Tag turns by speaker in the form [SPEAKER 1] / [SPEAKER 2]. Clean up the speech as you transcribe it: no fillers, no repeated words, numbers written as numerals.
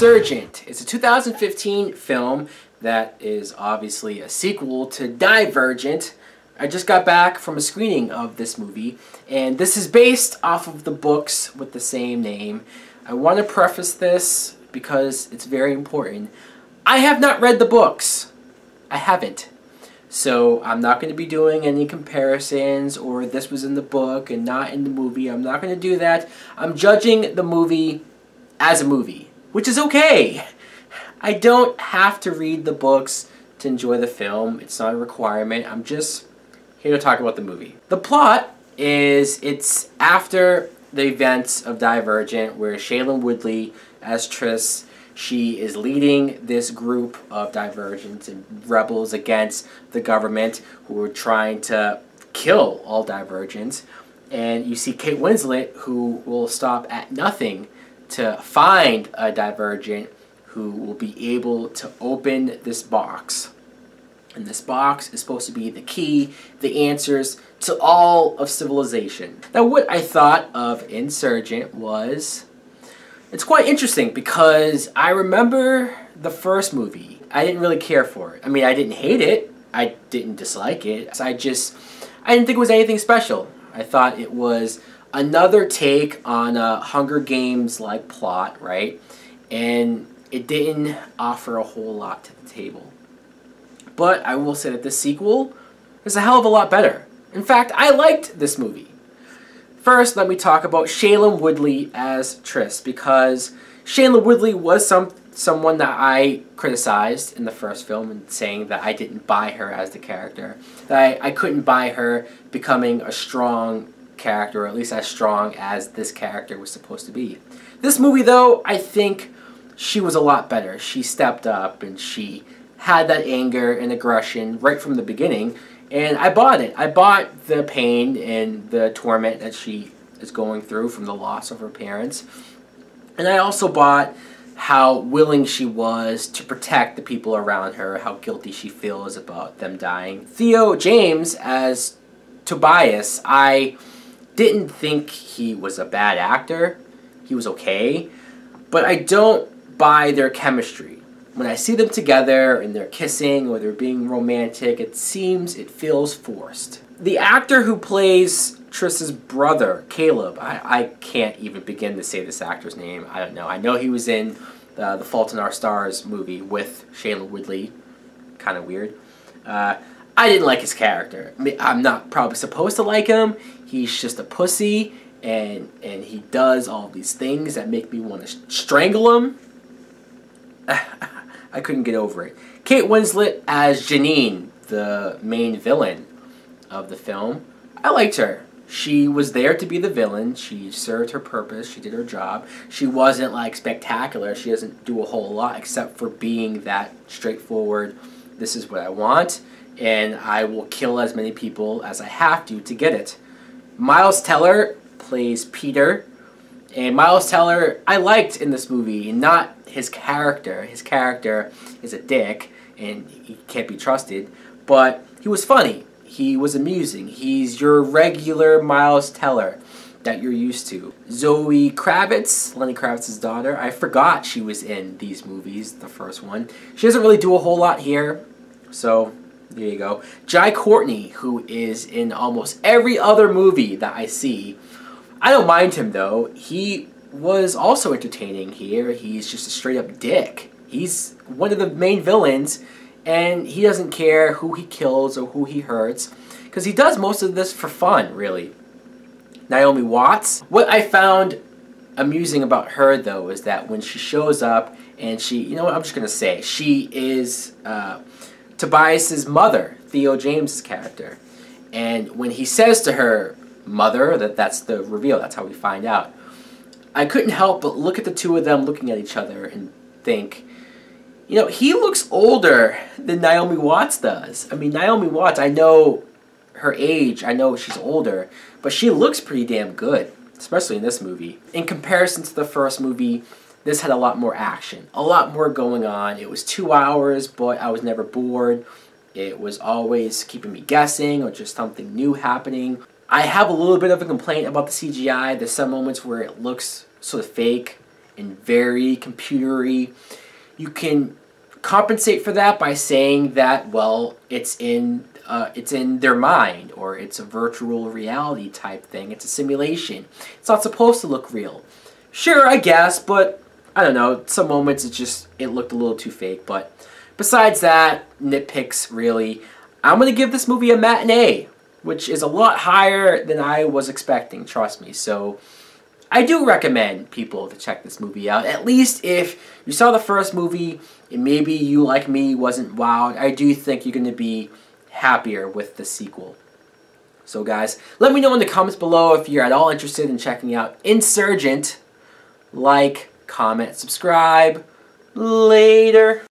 [SPEAKER 1] Insurgent. It's a 2015 film that is obviously a sequel to Divergent. I just got back from a screening of this movie, and this is based off of the books with the same name. I want to preface this because it's very important. I have not read the books. I haven't. So I'm not going to be doing any comparisons or this was in the book and not in the movie. I'm not going to do that. I'm judging the movie as a movie, which is okay. I don't have to read the books to enjoy the film. It's not a requirement. I'm just here to talk about the movie. The plot is it's after the events of Divergent, where Shayla Woodley as Triss, she is leading this group of Divergents and rebels against the government who are trying to kill all Divergents. And you see Kate Winslet, who will stop at nothing to find a Divergent who will be able to open this box. And this box is supposed to be the key, the answers to all of civilization. Now, what I thought of Insurgent was, it's quite interesting because I remember the first movie. I didn't really care for it. I mean, I didn't hate it. I didn't dislike it. I didn't think it was anything special. I thought it was another take on a Hunger Games-like plot, right? And it didn't offer a whole lot to the table. But I will say that this sequel is a hell of a lot better. In fact, I liked this movie. First, let me talk about Shayla Woodley as Triss, because Shayla Woodley was someone that I criticized in the first film and saying that I didn't buy her as the character. That I couldn't buy her becoming a strong character, or at least as strong as this character was supposed to be. This movie, though, I think she was a lot better. She stepped up and she had that anger and aggression right from the beginning, and I bought it. I bought the pain and the torment that she is going through from the loss of her parents. And I also bought how willing she was to protect the people around her, how guilty she feels about them dying. Theo James as Tobias, I didn't think he was a bad actor. He was okay. But I don't buy their chemistry. When I see them together and they're kissing or they're being romantic, it feels forced. The actor who plays Triss's brother, Caleb, I can't even begin to say this actor's name. I don't know. I know he was in the Fault in Our Stars movie with Shayla Woodley. Kind of weird. I didn't like his character. I mean, I'm not probably supposed to like him. He's just a pussy, and he does all these things that make me want to strangle him. I couldn't get over it. Kate Winslet as Janine, the main villain of the film. I liked her. She was there to be the villain. She served her purpose. She did her job. She wasn't like spectacular. She doesn't do a whole lot except for being that straightforward, this is what I want, and I will kill as many people as I have to get it. Miles Teller plays Peter. And Miles Teller, I liked in this movie, not his character. His character is a dick, and he can't be trusted. But he was funny. He was amusing. He's your regular Miles Teller that you're used to. Zoe Kravitz, Lenny Kravitz's daughter, I forgot she was in these movies, the first one. She doesn't really do a whole lot here, so there you go. Jai Courtney, who is in almost every other movie that I see. I don't mind him, though. He was also entertaining here. He's just a straight-up dick. He's one of the main villains, and he doesn't care who he kills or who he hurts, because he does most of this for fun, really. Naomi Watts. What I found amusing about her, though, is that when she shows up, and she, you know what, I'm just going to say, she is Tobias's mother, Theo James' character. And when he says to her, mother, that's the reveal, that's how we find out, I couldn't help but look at the two of them looking at each other and think, you know, he looks older than Naomi Watts does. I mean, Naomi Watts, I know her age, I know she's older, but she looks pretty damn good, especially in this movie. In comparison to the first movie, this had a lot more action, a lot more going on. It was 2 hours, but I was never bored. It was always keeping me guessing or just something new happening. I have a little bit of a complaint about the CGI. There's some moments where it looks sort of fake and very computery. You can compensate for that by saying that, well, it's in their mind, or it's a virtual reality type thing. It's a simulation. It's not supposed to look real. Sure, I guess, but I don't know. Some moments it looked a little too fake. But besides that, nitpicks really. I'm gonna give this movie a matinee, which is a lot higher than I was expecting. Trust me. So I do recommend people to check this movie out. At least if you saw the first movie and maybe you, like me, wasn't wowed, I do think you're going to be happier with the sequel. So guys, let me know in the comments below if you're at all interested in checking out Insurgent. Like, comment, subscribe. Later.